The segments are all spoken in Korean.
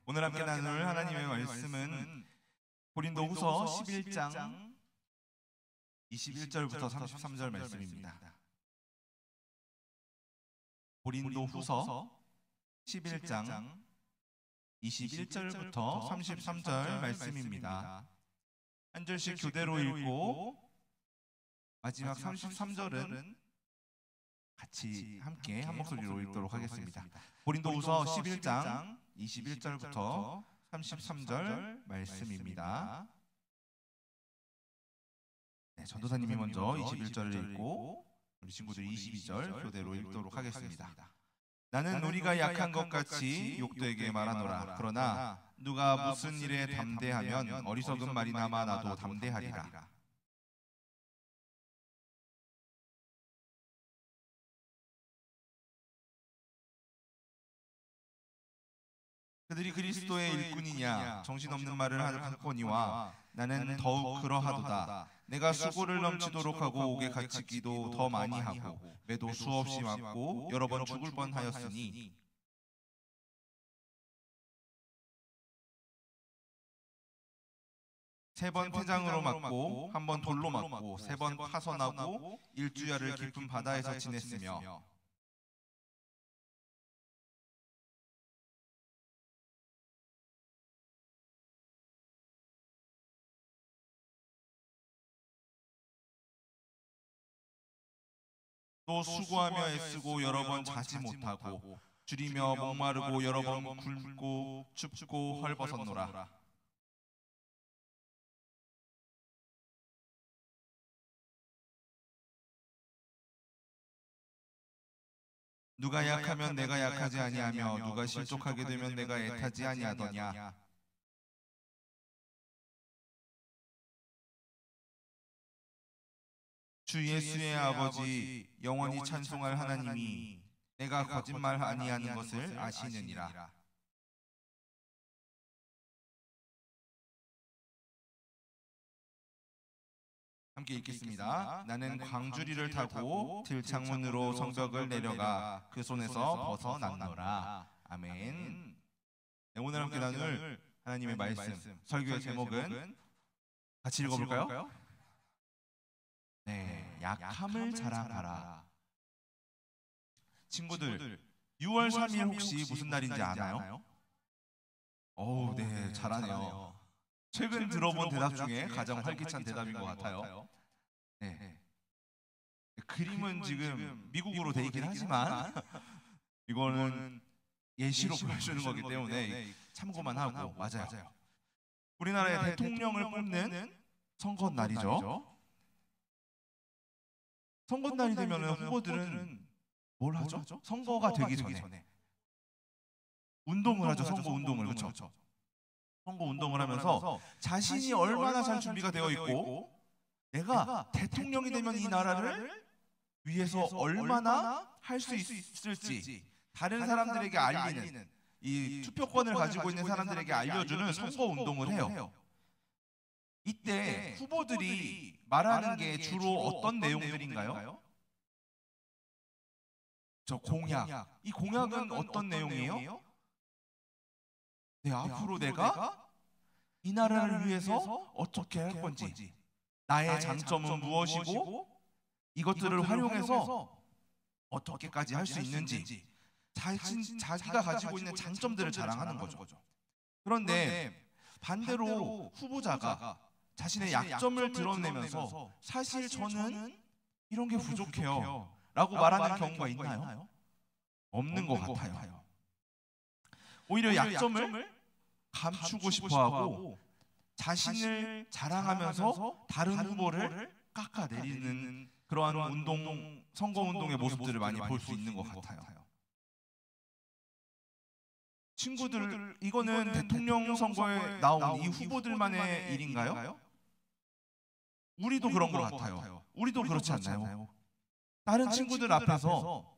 오늘 함께 나눌 하나님의 말씀은 고린도후서 11장 21절부터 33절 말씀입니다. 고린도후서 11장 21절부터 33절 말씀입니다. 한 절씩 교대로 읽고 마지막 33절은 같이 함께 한 목소리로 읽도록 하겠습니다. 고린도후서 11장 21절부터 33절 말씀입니다. 네, 전도사님이 먼저 21절을 읽고 우리 친구들이 22절 교대로 읽도록 하겠습니다. 나는 우리가 약한 것 같이 욕되게 말하노라. 그러나 누가 무슨 일에 담대하면 어리석은 말이나마 나도 담대하리라. 그들이 그리스도의 일꾼이냐 정신없는 말을 하거니와 나는 더욱 그러하도다. 내가 수고를 넘치도록 하고 옥에 갇히기도 더 많이 하고 매도 수없이 맞고 여러 번 죽을 뻔하였으니 세 번 태장으로 맞고 한 번 돌로 맞고 세 번 파선하고 일주야를 깊은 바다에서 지냈으며 또 수고하며 애쓰고 여러 번 자지 못하고 줄이며 목마르고 여러 번 굶고 춥고 헐벗었노라. 누가 약하면 내가 약하지 아니하며 누가 실족하게 되면 내가 애타지 아니하더냐. 주 예수의 아버지 영원히 찬송할 하나님이 내가 거짓말 아니하는 것을 아시느니라. 함께 읽겠습니다. 나는 광주리를 타고 들창문으로 성벽을 내려가 그 손에서 벗어났노라. 아멘. 네, 오늘 함께 나눌 하나님의 말씀 설교의 제목은 같이 읽어볼까요? 네, 약함을 자랑하라. 친구들, 6월 3일 혹시 무슨 날인지 아나요? 네, 잘하네요. 최근 들어본 대답 중에 가장 활기찬 대답인 것 같아요. 네. 그림은 지금 미국으로 돼 있긴 하지만 이거는 예시로 보여주는 거기 때문에 참고만 하고 맞아요. 우리나라의 대통령을 뽑는 선거날이죠. 선거날이 되면 후보들은 뭘 하죠? 선거가 되기 전에 운동을 하죠. 선거 운동을. 그렇죠? 선거 운동을 하면서 자신이 얼마나 잘 준비가 되어 있고 내가 대통령이 되면 이 나라를 위해서 얼마나 할 수 있을지 다른 사람들에게 알리는 이 투표권을 가지고 있는 사람들에게 알려주는 선거 운동을 해요. 이때 후보들이 말하는 게 주로 어떤 내용들인가요? 저 공약. 이 공약은 어떤 내용이에요? 네, 앞으로 내가 이 나라를 위해서 어떻게 할 건지, 나의 장점은 무엇이고 이것들을 활용해서 어떻게까지 할 수 있는지 자기가 가지고 있는 장점들을 자랑하는 거죠. 그런데 반대로 후보자가 자신의 약점을 드러내면서 사실 저는 이런 게 부족해요 라고 말하는 경우가 있나요? 없는 것 같아요. 오히려 약점을 감추고 싶어하고 자신을 자랑하면서 다른 후보를 깎아내리는 그러한 선거운동의 모습들을 많이 볼 수 있는 것 같아요. 친구들, 이거는 대통령 선거에 나온 이 후보들만의 일인가요? 우리도 그런 것 같아요. 우리도 그렇지 않나요? 다른 친구들 앞에서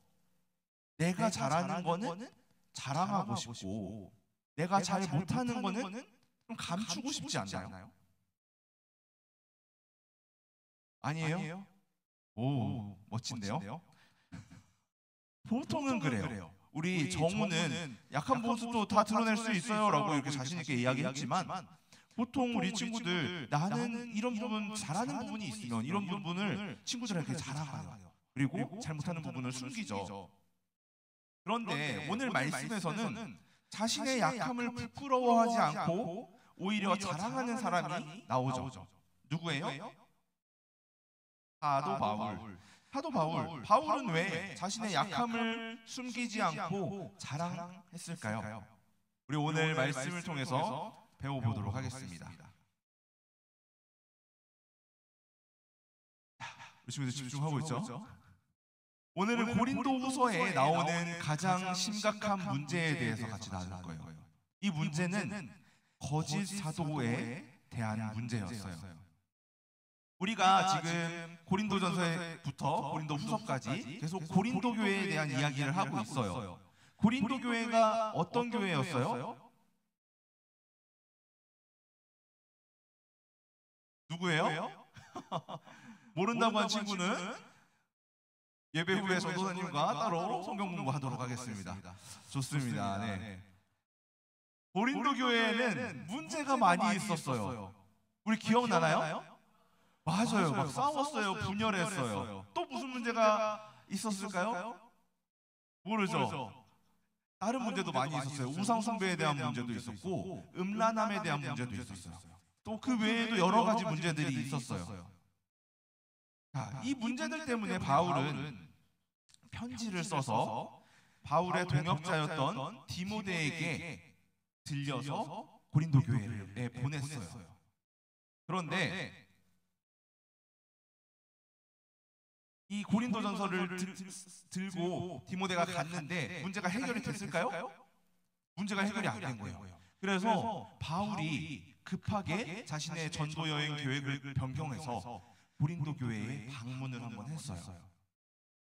내가 잘하는 거는 자랑하고 싶고 내가 잘 못하는 거는 좀 감추고 싶지 않나요? 아니에요? 오, 멋진데요? 보통은 그래요. 우리 정우는 약한 모습도 다 드러낼 수 있어요라고 이렇게 자신 있게 이야기했지만 보통 우리 친구들 나는 이런 부분 잘하는 부분이 있으면 이런 부분을 친구들에게 자랑해요. 그리고 잘못하는 부분을 숨기죠. 그런데 오늘 말씀에서는 자신의 약함을 부끄러워하지 않고 오히려 자랑하는 사람이 나오죠. 누구예요? 사도 바울. 사도 바울. 바울은 왜 자신의 약함을 숨기지 않고 자랑했을까요? 우리 오늘 말씀을 통해서 배워보도록 하겠습니다. 우리 친구들 집중하고 있죠? 오늘은 고린도후서에 나오는 가장 심각한 문제에 대해서 같이 나눌 거예요. 이 문제는 거짓 사도에 대한 문제였어요. 우리가 지금 고린도전서부터 고린도후서까지 계속 고린도 교회에 대한 이야기를 하고 있어요. 고린도 교회가 어떤 교회였어요? 누구예요? 모른다고 한 친구는 예배 후에 전도사님과 따로 성경 공부하도록 하겠습니다. 좋습니다. 네. 고린도 교회에는 문제가 많이 있었어요. 우리 기억나나요? 맞아요. 막 싸웠어요. 분열했어요. 또 무슨 문제가 있었을까요? 모르죠. 다른 문제도 많이 있었어요. 우상 숭배에 대한 문제도 있었고 음란함에 대한 문제도 있었어요. 또 그 외에도 여러 가지 문제들이 있었어요. 자, 이 문제들 때문에 바울은 편지를 써서 바울의 동역자였던 디모데에게 들려서 고린도 교회에 보냈어요. 그런데 이 고린도전서를 들고 디모데가 갔는데 문제가 해결이 됐을까요? 문제가 해결이 안 된 거예요. 그래서 바울이 급하게 자신의 전도 여행 계획을 변경해서 고린도 교회에 방문을 한번 했어요.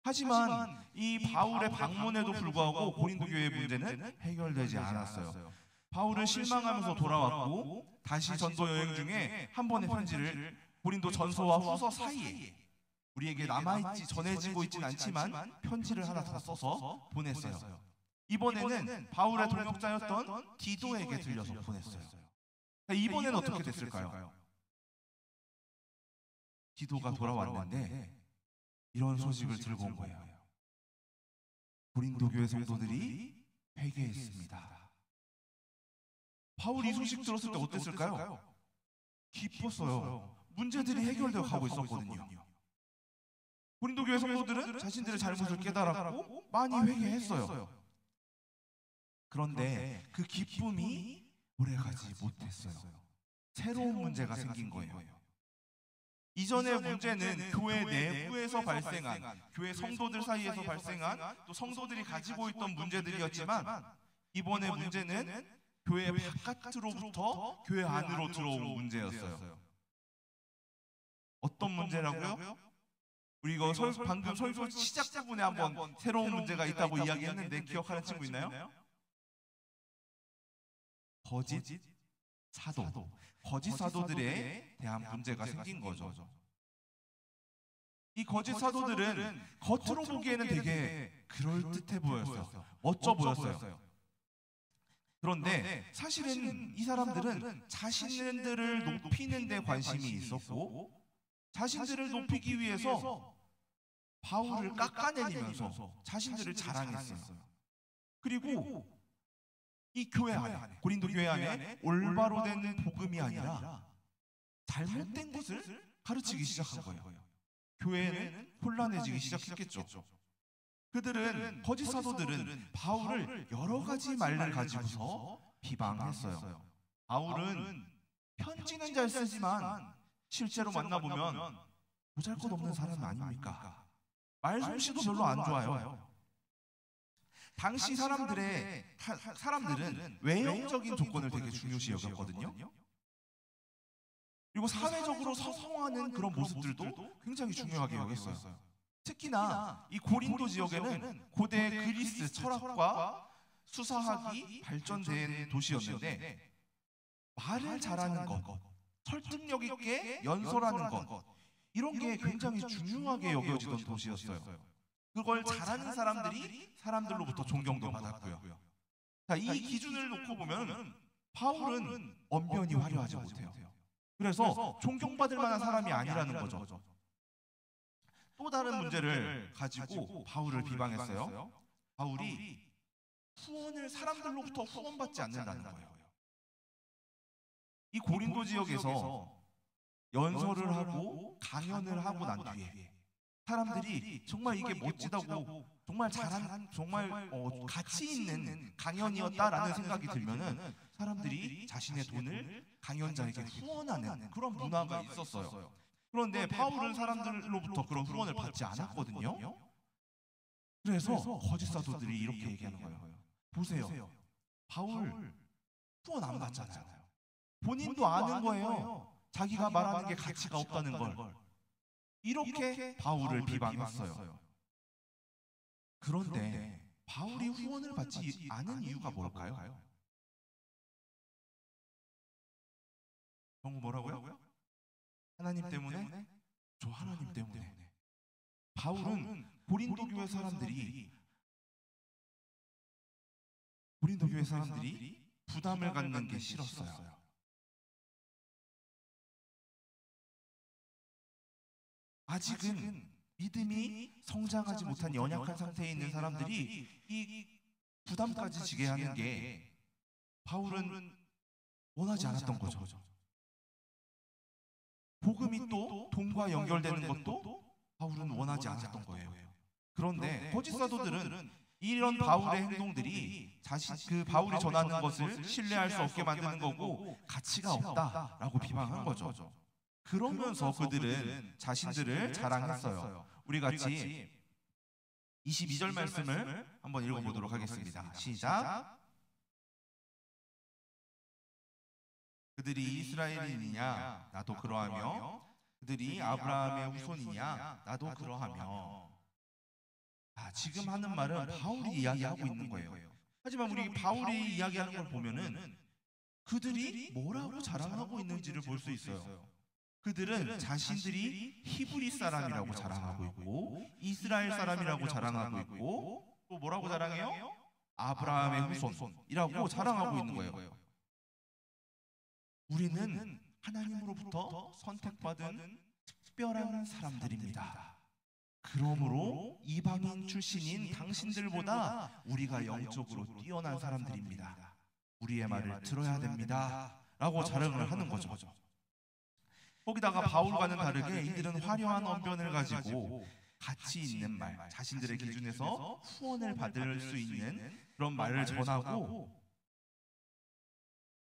하지만 이 바울의 방문에도 불구하고 고린도 교회의 문제는 해결되지 않았어요. 바울은 실망하면서 돌아왔고 다시 전도 여행 중에 한 번의 편지를 고린도 전서와 후서 사이에 우리에게 남아있지 전해지고 있진 않지만 편지를 하나 더 써서 보냈어요. 이번에는 바울의 동역자였던 디도에게 들려서 보냈어요. 이번에는 어떻게 됐을까요? 디도가 돌아왔는데 이런 소식을 들고 온 거예요. 고린도 교회 성도들이 회개했습니다. 바울이 이 소식 들었을 때 어땠을까요? 기뻤어요. 문제들이 해결되어 가고 있었거든요. 고린도 교회 성도들은 자신들의 잘못을 깨달았고 많이 회개했어요. 그런데 그 기쁨이 오래가지 못했어요. 새로운 문제가 생긴 거예요. 이전의 문제는 교회 내부에서 발생한, 교회 성도들 사이에서 발생한 또 성도들이 가지고 있던 문제들이었지만 이번의 문제는 교회 바깥으로부터 교회 안으로 들어온 문제였어요. 어떤 문제라고요? 우리 이거 방금 설교 시작 부분에 한번 새로운 문제가 있다고 이야기했는데 기억하는 친구 있나요? 거짓 사도. 거짓 사도들에 대한 문제가 생긴 거죠. 이 거짓 사도들은 겉으로 보기에는 되게 그럴듯해 보였어요. 멋져 보였어요. 그런데 사실은 이 사람들은 자신들을 높이는 데 관심이 있었고 자신들을 높이기 위해서 바울을 깎아내리면서 자신들을 자랑했어요. 그리고 이 교회 안에, 고린도 교회 안에 올바로 된 복음이 아니라 잘못된 것을 가르치기 시작한 거예요. 교회는 혼란해지기 시작했겠죠. 그들은 거짓 사도들은 바울을 여러 가지 말을 가지고서 비방했어요. 바울은 편지는 잘 쓰지만 실제로 만나보면 보잘것없는 사람 아닙니까? 말솜씨도 별로 안 좋아요. 당시 사람들은 외형적인 조건을 되게 중요시 여겼거든요. 그리고 사회적으로 성공하는 그런 모습들도 굉장히 중요하게 여겼어요. 특히나 이 고린도 지역에는 고대 그리스 철학과 수사학이 발전된 도시였는데 말을 잘하는 것, 설득력 있게 연설하는 것 이런 게 굉장히 중요하게 여겨지던 도시였어요. 그걸 잘하는 사람들이 사람들로부터 존경도 받았고요. 자, 이 기준을 놓고 보면 바울은 언변이 화려하지 못해요. 그래서 존경받을 만한 사람이 아니라는 거죠. 또 다른 문제를 가지고 바울을 비방했어요. 바울이 후원을 사람들로부터 후원받지 않는다는 거예요. 이 고린도 지역에서 연설을 하고 강연을 하고 난 뒤에 사람들이 정말 이게 멋지다고 정말 잘한 정말 가치 있는 강연이었다라는 생각이 들면은 사람들이 자신의 돈을 강연자에게 후원하는 그런 문화가 있었어요. 그런데 바울은 사람들로부터 그런 후원을 받지 않았거든요. 그래서 거짓 사도들이 이렇게 얘기하는 거예요. 보세요, 바울 후원 안 받잖아요. 본인도 아는 거예요. 자기가 말하는 게 가치가 없다는 걸. 이렇게 바울을 비방했어요. 그런데 바울이 후원을 받지 않은 이유가 뭘까요? 뭐라고요? 하나님 때문에? 저 하나님 때문에. 바울은 고린도 교회 사람들이 부담을 갖는 게 싫었어요. 아직은 믿음이 성장하지 못한 연약한 상태에 있는 사람들이 이 부담까지 지게 하는 게 바울은 원하지 않았던 거죠. 복음이 또 돈과 연결되는 것도 바울은 원하지 않았던 거예요. 그런데 거짓 사도들은 이런 바울의 행동들이 그 바울이 전하는 것을 신뢰할 수 없게 만드는 거고 가치가 없다라고 비방한 거죠. 그러면서 그들은 자신들을 자랑했어요. 우리 같이 22절 말씀을 한번 읽어보도록 하겠습니다. 시작. 그들이 이스라엘인이냐? 나도 그러하며 그들이 아브라함의 후손이냐? 나도 그러하며. 지금 하는 말은 바울이 이야기하고 있는 거예요. 하지만 우리 바울이 이야기하는 걸 보면은 그들이 뭐라고 자랑하고 있는지를 볼 수 있어요. 그들은 자신들이 히브리 사람이라고 자랑하고 있고 이스라엘 사람이라고 자랑하고 있고 또 뭐라고 자랑해요? 아브라함의 후손이라고 자랑하고 있는 거예요. 우리는 하나님으로부터 선택받은 특별한 사람들입니다. 그러므로 이방인 출신인 당신들보다 우리가 영적으로 뛰어난 사람들입니다. 우리의 말을 들어야 됩니다. 라고 자랑을 하는 거죠. 거기다가 바울과는 다르게 이들은 화려한 언변을 가지고 가치 있는 말, 자신들의 기준에서 후원을 받을 수 있는 그런 말을 전하고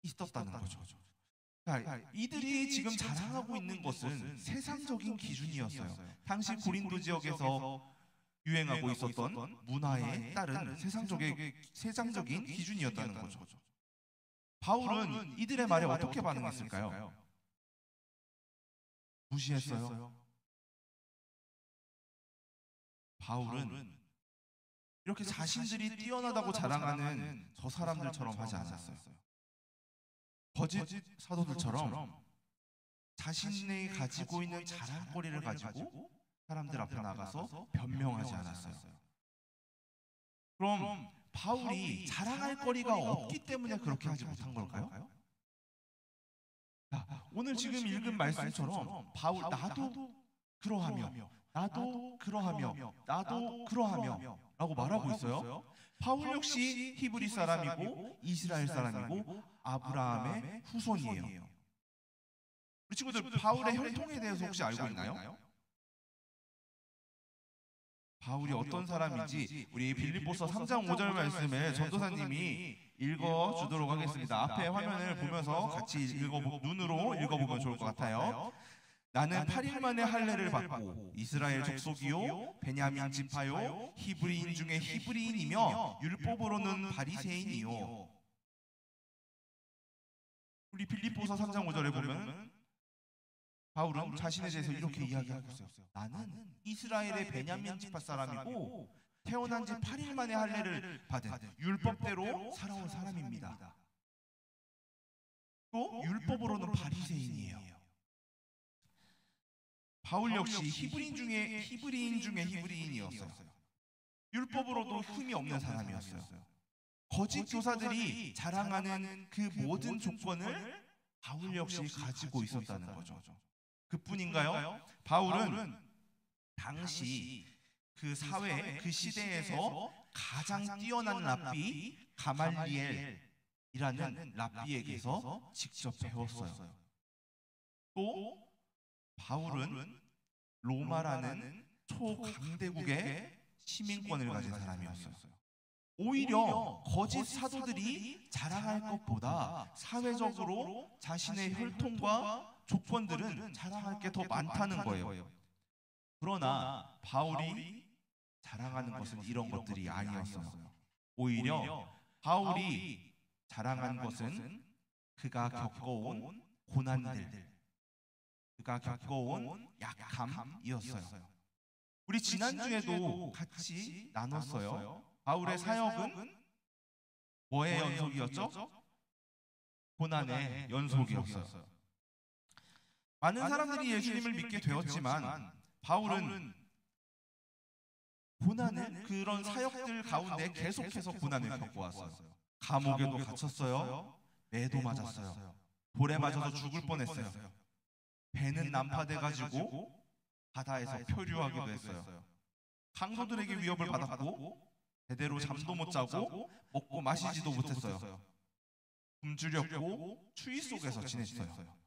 있었다는 거죠. 이들이 지금 자랑하고 있는 것은 세상적인 기준이었어요. 당시 고린도 지역에서 유행하고 있었던 문화에 따른 세상적인 기준이었다는 거죠. 바울은 이들의 말에 어떻게 반응했을까요? 무시했어요. 바울은 이렇게 자신들이 뛰어나다고 자랑하는 저 사람들처럼 하지 않았어요. 거짓 사도들처럼 자신이 가지고 있는 자랑거리를 가지고 사람들 앞에 나가서 변명하지 않았어요. 그럼 바울이 자랑할 거리가 없기 때문에 그렇게 하지 못한 걸까요? 오늘 지금 읽은 말씀처럼 바울 나도 그러하며 나도 그러하며 나도 그러하며 라고 말하고 있어요. 바울 역시 히브리 사람이고 이스라엘 사람이고 아브라함의 후손이에요. 우리 친구들 바울의 혈통에 대해서 혹시 알고 있나요? 바울이 어떤 사람인지 우리 빌립보서 3장 5절 말씀을 전도사님이 읽어주도록 하겠습니다. 앞에 화면을 보면서 같이 눈으로 읽어보면 좋을 것 같아요. 나는 8일 만에 할례를 받고 이스라엘 족속이요 베냐민 지파요 히브리인 중에 히브리인이며 율법으로는 바리새인이요. 우리 빌립보서 3장 5절에 보면 바울은 자신에 대해서 이렇게 이야기하고 있어요. 나는 이스라엘의 베냐민 지파 사람이고 태어난 지 8일 만에 할례를 받은 율법대로 살아온 사람입니다. 또 율법으로는 바리새인이에요. 바울 역시 히브리인 중에 히브리인이었어요. 율법으로도 힘이 없는 사람이었어요. 거짓 교사들이 자랑하는 그 모든 조건을 바울 역시 가지고 있었다는 거죠. 그뿐인가요? 바울은 당시 그 사회, 그 시대에서 가장 뛰어난 랍비 가말리엘이라는 랍비에게서 직접 배웠어요. 또 바울은 로마라는 초강대국의 시민권을 가진 사람이었어요. 오히려 거짓 사도들이 자랑할 것보다 사회적으로 자신의 혈통과 조건들은 자랑할 게 더 많다는 거예요. 그러나 바울이 자랑하는 것은 이런 것들이 아니었어요. 오히려 바울이 자랑한 것은 그가 겪어온 고난들, 그가 겪어온 약함이었어요. 우리 지난주에도 같이 나눴어요. 바울의 사역은 뭐의 연속이었죠? 고난의 연속이었어요. 많은 사람들이 예수님을 믿게 되었지만 바울은 고난을, 그런 사역들 가운데 계속해서 고난을 겪어왔어요. 감옥에도 갇혔어요. 매도 맞았어요. 돌에 맞아서 죽을 뻔했어요. 배는 난파돼가지고 바다에서 표류하기도 했어요. 강도들에게 위협을 받았고 제대로 잠도 못 자고 먹고 마시지도 못했어요. 굶주렸고 추위 속에서 지냈어요.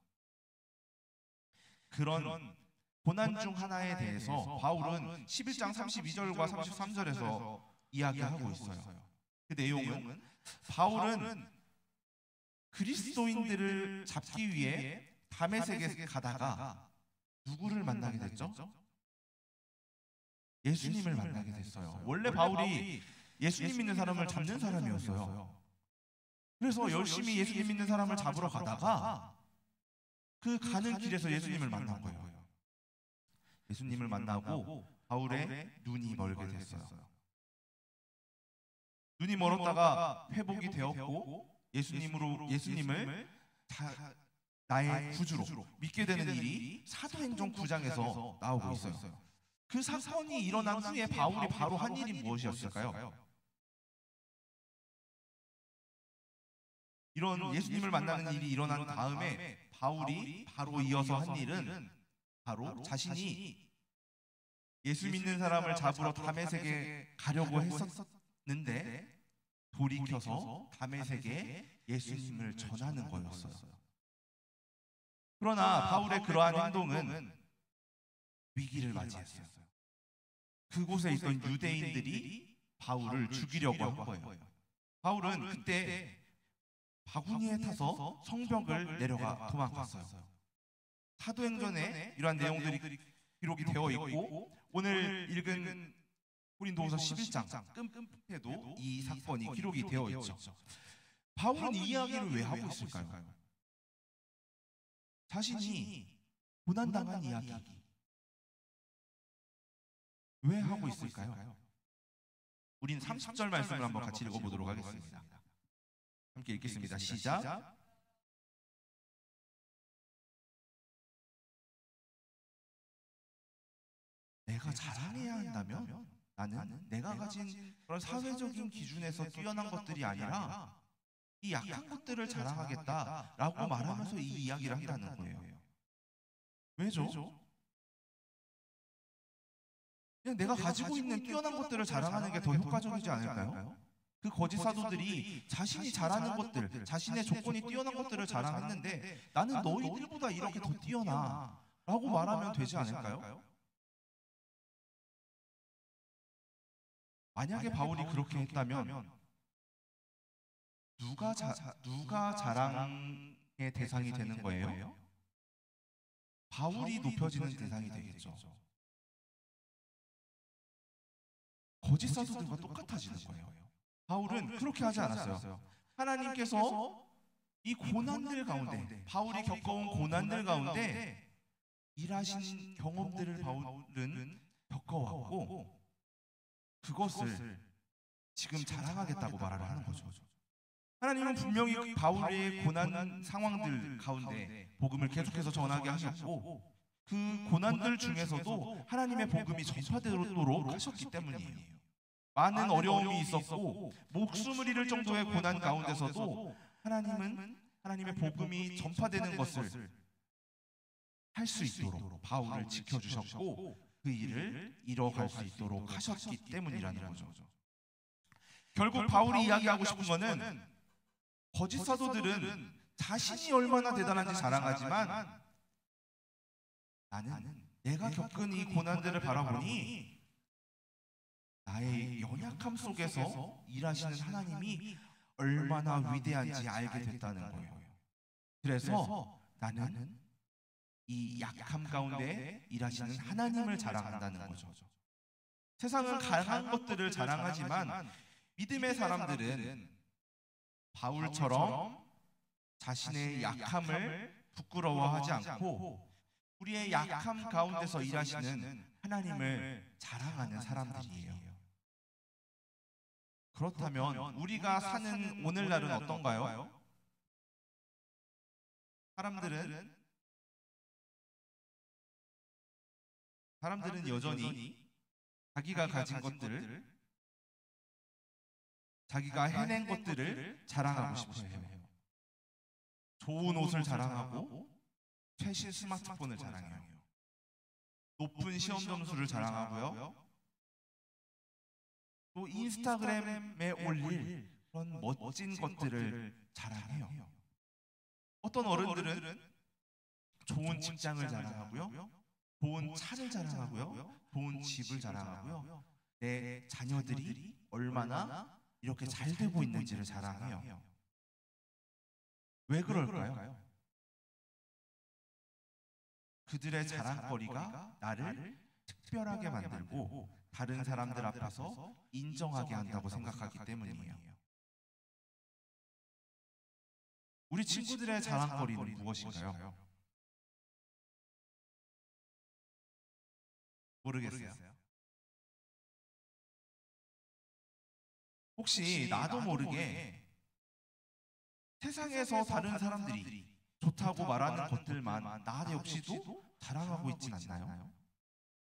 그런 고난 중 하나에 대해서 바울은 11장 32절과 33절에서 이야기하고 있어요. 그 내용은 바울은 그리스도인들을 잡기 위해 다메섹에 가다가 누구를 만나게 됐죠? 예수님을 만나게 됐어요. 원래 바울이 예수님 믿는 사람을 잡는 사람이었어요. 그래서 열심히 예수님 믿는 사람을 잡으러 가다가 그 가는 길에서 예수님을 만난 거예요. 예수님을 만나고 바울의 눈이 멀게 됐어요. 눈이 멀었다가 회복이 되었고 예수님을 나의 구주로 믿게 되는 일이 사도행전 9장에서 나오고 있어요. 그 사건이 일어난 후에 바울이 바로 한 일이 무엇이었을까요? 이런 예수님을 만나는 일이 일어난 다음에 바울이 바로 이어서 한 일은 바로 자신이 예수 믿는 사람을 잡으러 다메섹에 가려고 했었는데 돌이켜서 다메섹에 예수님을 전하는 거였어요. 그러나 바울의 그러한 행동은 위기를 맞이했어요. 그곳에 있던 유대인들이 바울을 죽이려고 한 거예요. 바울은 그때 바구니에 타서 성벽을 내려가 도망갔어요. 사도행전에 이러한 내용들이 기록이 되어 있고 오늘 읽은 고린도후서 11장 끝에도 이 사건이 기록이 되어 있죠. 바울은 이 이야기를 왜 하고 있을까요? 자신이 고난당한 이야기 왜 하고 있을까요? 우린 30절 말씀을 한번 같이 읽어보도록 하겠습니다. 함께 읽겠습니다. 시작. 내가 자랑해야 한다면 나는 내가 가진 그런 사회적인 기준에서 뛰어난 것들이 아니라 이 약한 것들을 자랑하겠다라고 말하면서 이 이야기를 한다는 거예요. 왜죠? 그냥 내가 가지고 있는 뛰어난 것들을 자랑하는 게 더 효과적이지 않을까요? 그 거짓 사도들이 자신이 잘하는 것들, 자신의 조건이 뛰어난 것들을 자랑했는데 나는 너희들보다 이렇게 더 뛰어나 라고 말하면 되지 않을까요? 만약에 바울이 그렇게 했다면 누가 자랑의 대상이 되는 거예요? 바울이 높여지는 대상이 되겠죠. 거짓 사도들과 똑같아지는 거예요. 바울은 그렇게 하지 않았어요. 하나님께서 이 고난들 가운데, 바울이 겪어온 고난들 가운데 일하신 경험들을 바울은 겪어왔고 그것을 지금 자랑하겠다고 말을 하는 거죠. 하나님은 분명히 바울의 고난 상황들 가운데 복음을 계속해서 전하게 하셨고 그 고난들 중에서도 하나님의 복음이 전파되도록 하셨기 때문이에요. 많은 어려움이 있었고 목숨을 잃을 정도의 고난 가운데서도 하나님은 하나님의 복음이 전파되는 것을 할 수 있도록 바울을 지켜주셨고 그 일을 이뤄갈 수 있도록 하셨기 때문이라는 거죠. 결국 바울이 이야기하고 싶은 거는 거짓 사도들은 자신이 얼마나 대단한지 자랑하지만 나는 내가 겪은 이 고난들을 바라보니 나의 연약함 속에서 일하시는 하나님이 얼마나 위대한지 알게 됐다는 거예요. 그래서 나는 이 약함 가운데 일하시는 하나님을 자랑한다는 거죠. 세상은 강한 것들을 자랑하지만 믿음의 사람들은 바울처럼 자신의 약함을 부끄러워하지 않고 우리의 약함 가운데서 일하시는 하나님을 자랑하는 사람들이에요. 그렇다면 우리가 사는 오늘날은 어떤가요? 사람들은 여전히 자기가 가진 것들을, 자기가 해낸 것들을 자랑하고 싶어 해요. 좋은 옷을 자랑하고 최신 스마트폰을 자랑해요. 높은 시험 점수를 자랑하고요. 또 인스타그램에 올릴 그런 멋진 것들을 자랑해요. 어떤 어른들은 좋은 직장을 자랑하고요. 좋은 차를 자랑하고요. 좋은 집을 자랑하고요. 내 자녀들이 얼마나 이렇게 잘 되고 있는지를 자랑해요. 왜 그럴까요? 그들의 자랑거리가 나를 특별하게 만들고 다른 사람들 앞에서 인정하게 한다고 생각하기 때문이에요. 우리 친구들의 자랑거리는 무엇인가요? 모르겠어요. 혹시 나도 모르게 세상에서 다른 사람들이 좋다고 말하는 것들만 나 역시도 자랑하고 있진 않나요?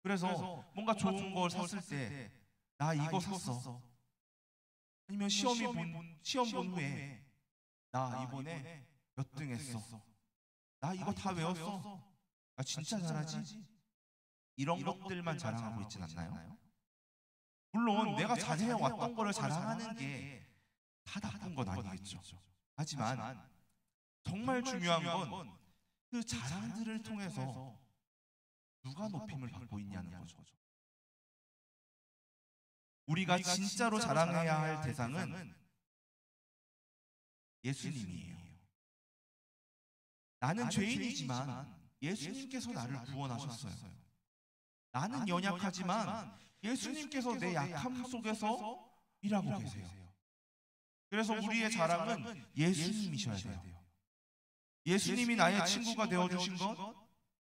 그래서 뭔가 좋은 걸 샀을 때 나 이거 샀어. 아니면 시험 본 후에 나 이번에 몇 등 했어. 나 이거 다 외웠어. 나 진짜 잘하지? 이런 것들만 자랑하고 있진 않나요? 물론 내가 잘해왔던 거를 자랑하는 게 다 나쁜 건 아니겠죠. 하지만 정말 중요한 건 그 자랑들을 통해서 누가 높임을 받고 있냐는 거죠. 우리가 진짜로 자랑해야 할 대상은 예수님이에요. 나는 죄인이지만 예수님께서 나를 구원하셨어요. 나는 연약하지만 예수님께서 내 약함 속에서 일하고 계세요. 그래서 우리의 자랑은 예수님이셔야 돼요. 예수님이 나의 친구가 되어주신 것,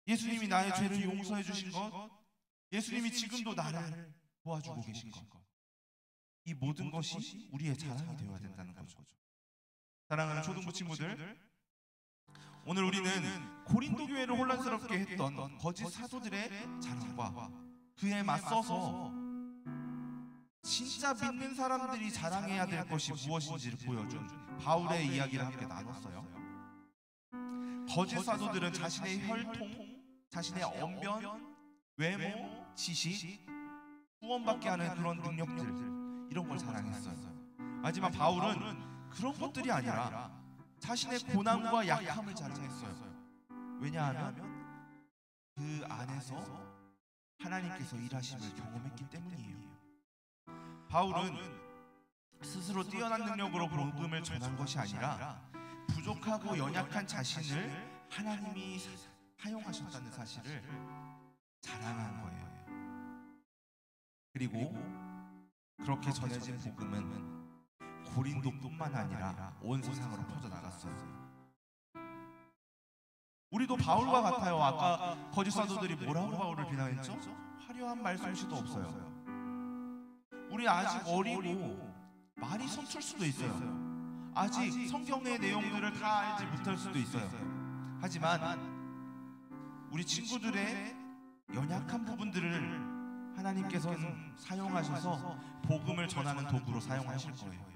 예수님이 나의 죄를 용서해 주신 것, 예수님이 지금도 나를 도와주고 계신 것, 이 모든 것이 우리의 자랑이 되어야 된다는 거죠. 사랑하는 초등부 친구들, 오늘 우리는 고린도 교회를 혼란스럽게 했던 거짓 사도들의 자랑과 그에 맞서서 진짜 믿는 사람들이 자랑해야 될 것이 무엇인지를 보여준 바울의 이야기를 함께 나눴어요. 거짓 사도들은 자신의 혈통, 자신의 언변, 외모, 지식, 후원받게 하는 그런 능력들, 이런 걸 자랑했어요. 하지만 바울은 그런 것들이 아니라 자신의 고난과 약함을 자랑했어요. 왜냐하면 그 안에서 하나님께서 일하심을 경험했기 때문이에요. 바울은 스스로 뛰어난 능력으로 복음을 전한 것이 아니라 부족하고 연약한 자신을 하나님이 사용하셨다는 사실을 자랑한 거예요. 그리고 그렇게 전해진 복음은 고린도뿐만 아니라 온 세상으로 퍼져나갔어요. 우리도 바울과 같아요. 아까 거짓 사도들이 뭐라고 바울을 비난했죠? 화려한 말솜씨도 없어요. 우리 아직 어리고 말이 서툴 수도 있어요. 아직 성경의 내용들을 다 알지 못할 수도 있어요. 하지만 우리 친구들의 연약한 부분들을 하나님께서는 사용하셔서 복음을 전하는 도구로 사용하실 거예요.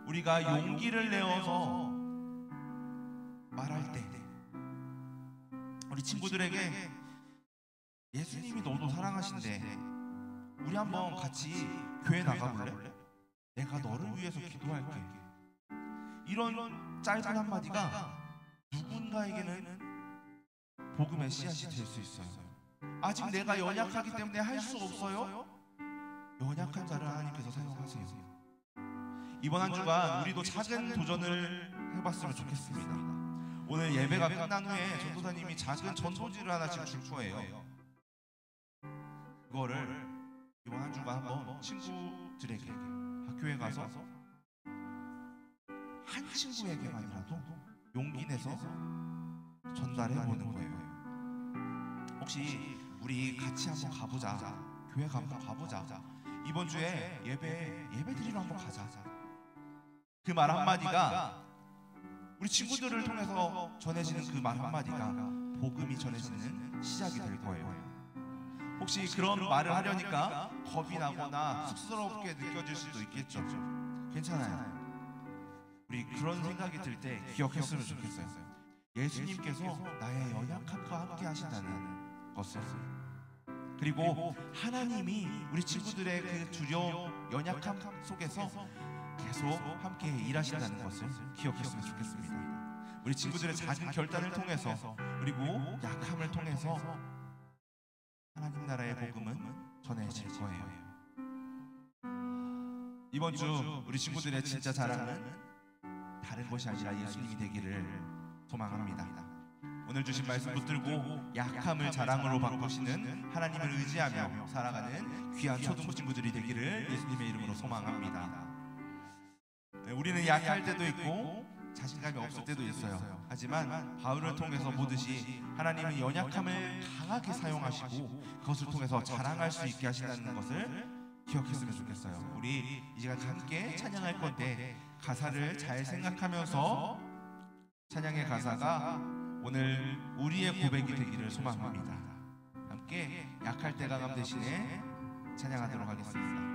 우리가 용기를 내어서 말할 때 우리 친구들에게 예수님이 너도 사랑하신대, 우리 한번 같이 교회 나가볼래? 내가 너를 위해서 기도할게. 이런 짧은 한마디가 누군가에게는 복음의 씨앗이 될 수 있어요. 아직 내가 연약하기 때문에 할 수 없어요? 연약한 자를 하나님께서 사용하세요. 이번 한 주간 우리도 작은 도전을 해봤으면 좋겠습니다. 오늘 예배가 끝난 후에 전도사님이 작은 전도지를 하나씩 줄 거예요. 그거를 이번 한 주간 한번 친구들에게 학교에 가서 한 친구에게만이라도 용기 내서 전달해 보는 거예요. 혹시 우리 같이 한번 가보자, 교회 한번 가보자, 이번 주에 예배 드리러 한번 가자. 그 말 한마디가 우리 친구들을 통해서 전해지는 그 말 한마디가 복음이 전해지는 시작이 될 거예요. 혹시 그런 말을 하려니까 겁이 나거나 쑥스럽게 느껴질 수도 있겠죠. 괜찮아요. 우리 그런 생각이 들 때 기억했으면 좋겠어요. 예수님께서 나의 연약함과 함께 하신다는 것을, 그리고 하나님이 우리 친구들의 그 두려움, 연약함 속에서 계속 함께 일하신다는 것을 기억했으면 좋겠습니다. 우리 친구들의 작은 결단을 통해서, 그리고 약함을 통해서 하나님 나라의 복음은 전해질 거예요. 이번 주 우리 친구들의 진짜 자랑은 다른 것이 아니라 예수님이 되기를 소망합니다. 오늘 주신 말씀 붙들고 약함을 자랑으로 바꾸시는 하나님을 의지하며 살아가는 귀한 초등부 친구들이 되기를 예수님의 이름으로 소망합니다. 우리는 약할 때도 있고 자신감이 없을 때도 있어요. 하지만 바울을 통해서 보듯이 하나님은 연약함을 강하게 사용하시고 그것을 통해서 자랑할 수 있게 하신다는 것을 기억했으면 좋겠어요. 우리 이제 함께 찬양할 건데 가사를 잘 생각하면서 찬양의 가사가 오늘 우리의 고백이 되기를 소망합니다. 함께 약할 때 강함 대신에 찬양하도록 하겠습니다.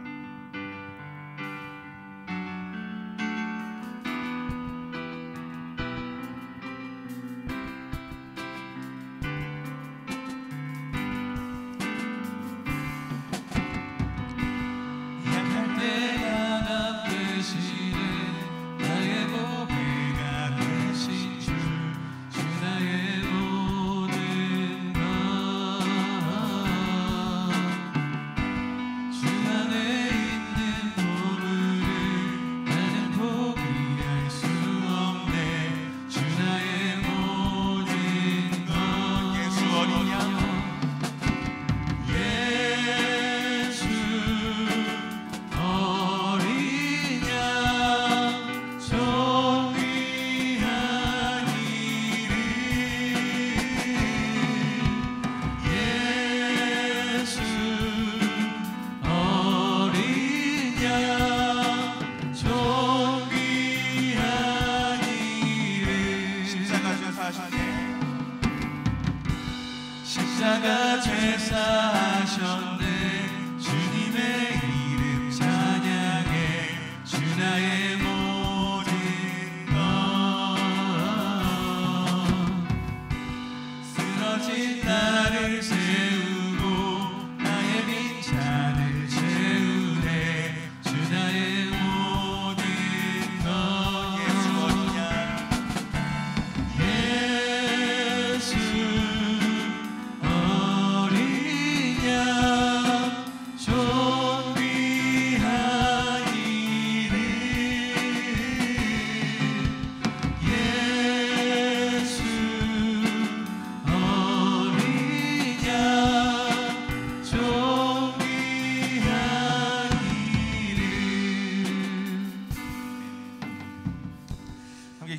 십자가 죄사하셨네. 주님의 이름 찬양해. 주 나의 모든 것. 쓰러진 나를 세우고 나의 빈잔을 채우네. 주 나의 모든 것. 예수 어린 양, 예수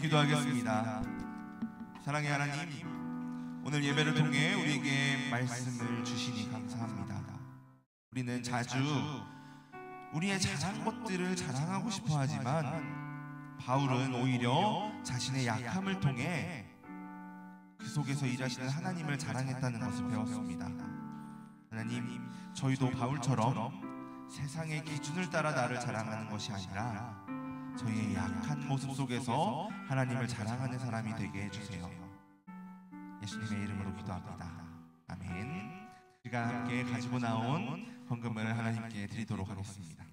기도하겠습니다. 사랑의 하나님, 오늘 예배를 통해 우리에게 말씀을 주시니 감사합니다. 우리는 자주 우리의 잘한 것들을 자랑하고 싶어 하지만 바울은 오히려 자신의 약함을 통해 그 속에서 일하시는 하나님을 자랑했다는 것을 배웠습니다. 하나님, 저희도 바울처럼 세상의 기준을 따라 나를 자랑하는 것이 아니라 저희의 약한 모습 속에서 하나님을 자랑하는 사람이 되게 해주세요. 예수님의 이름으로 기도합니다. 아멘. 시간 함께 가지고 나온 헌금을 하나님께 드리도록 하겠습니다.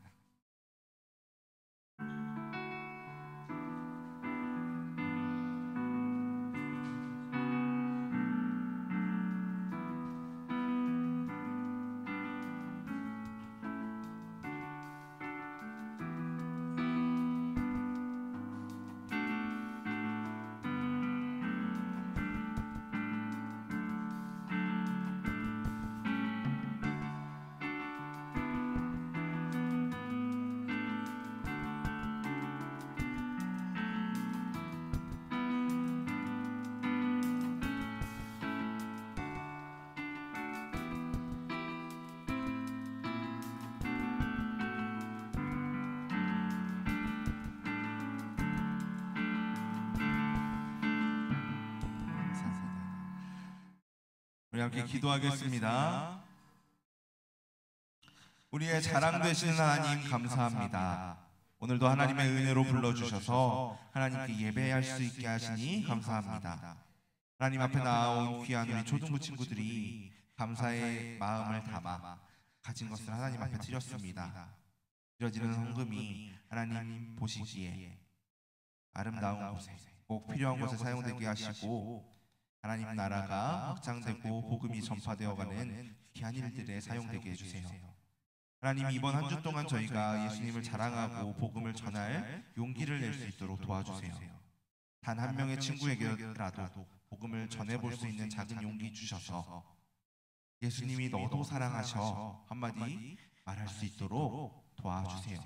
우리 함께 기도하겠습니다. 우리의 자랑 되시는 하나님 감사합니다. 오늘도 하나님의 은혜로 불러주셔서 하나님께 예배할 수 있게 하시니 감사합니다. 하나님 앞에 나온 귀한 우리 초등부 친구들이 감사의 마음을 담아 가진 것을 하나님 앞에 드렸습니다. 드려지는 헌금이 하나님 보시기에 아름다운 곳에, 꼭 필요한 곳에 사용되게 하시고 하나님 나라가 확장되고 복음이 전파되어가는 귀한 일들에 사용되게 해주세요. 하나님, 이번 한 주 동안 저희가 예수님을 자랑하고 복음을 전할 용기를 낼 수 있도록 도와주세요. 단 한 명의 친구에게라도 복음을 전해볼 수 있는 작은 용기 주셔서 예수님이 너도 사랑하셔 한마디 말할 수 있도록 도와주세요.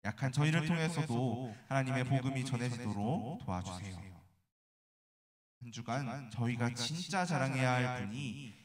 약한 저희를 통해서도 하나님의 복음이 전해지도록 도와주세요. 한 주간 저희가 진짜 자랑해야 할 분이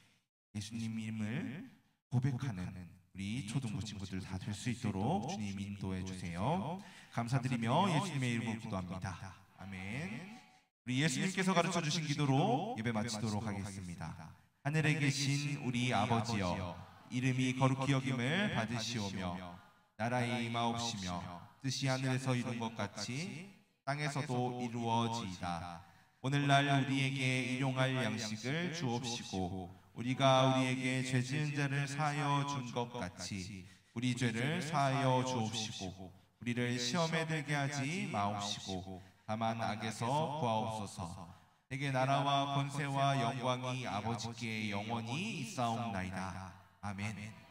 예수님임을 고백하는 우리 초등부 친구들 다 될 수 있도록 주님 인도해 주세요. 감사드리며 예수님의 이름으로 기도합니다. 아멘. 우리 예수님께서 가르쳐 주신 기도로 예배 마치도록 하겠습니다. 하늘에 계신 우리 아버지여, 이름이 거룩히 여김을 받으시오며 나라의 임하옵시며 뜻이 하늘에서 이룬 것 같이 땅에서도 이루어지이다. 오늘날 우리에게 일용할 양식을 주옵시고 우리가 우리에게 죄 지은 자를 사하여 준 것 같이 우리 죄를 사하여 주옵시고 우리를 시험에 들게 하지 마옵시고 다만 악에서 구하옵소서. 내게 나라와 권세와 영광이 아버지께 영원히 있사옵나이다. 아멘.